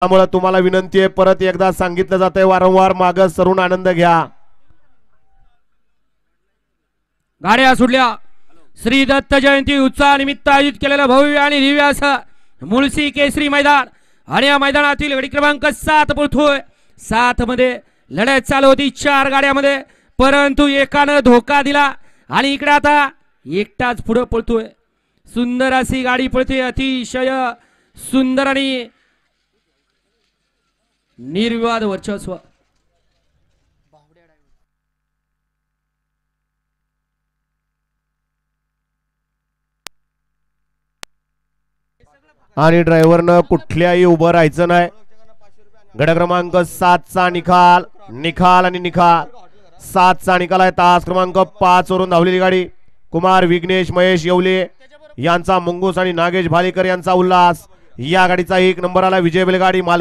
त्यामुळे तुम्हाला विनंती आहे, परत एकदा सांगितलं जातंय, वारंवार मागे सरून आनंद घ्या। गाड्या सुटल्या। श्री दत्त जयंती उत्सव निमित्त आयोजित केलेलं भव्य आणि दिव्य असं मुळशी केसरी मैदान आणि या मैदानातील गाडी क्रमांक 7 पळतोय। 7 मध्ये लढत चालू होती 4 गाड्यामध्ये, परंतु एकानं धोका दिला आणि इकडे आता एकटाच पुढे पळतोय। सुंदर अशी गाडी पळते, अतिशय सुंदर आणि निर्विवाद वर्चस्व। आणि ड्रायव्हरनं कुठल्याही उभं राहायचं नाही। गड क्रमांक 7 चा निकाल निकाल आणि निकाल 7 चा निकाल आहे। तास क्रमांक 5 वरून धावलेली गाडी कुमार विघ्नेश महेश येवले यांचा, मंगूस आणि नागेश भालेकर यांचा उल्हास। या गाडीचा 1 नंबर आला। विजय बैलगाडी मालक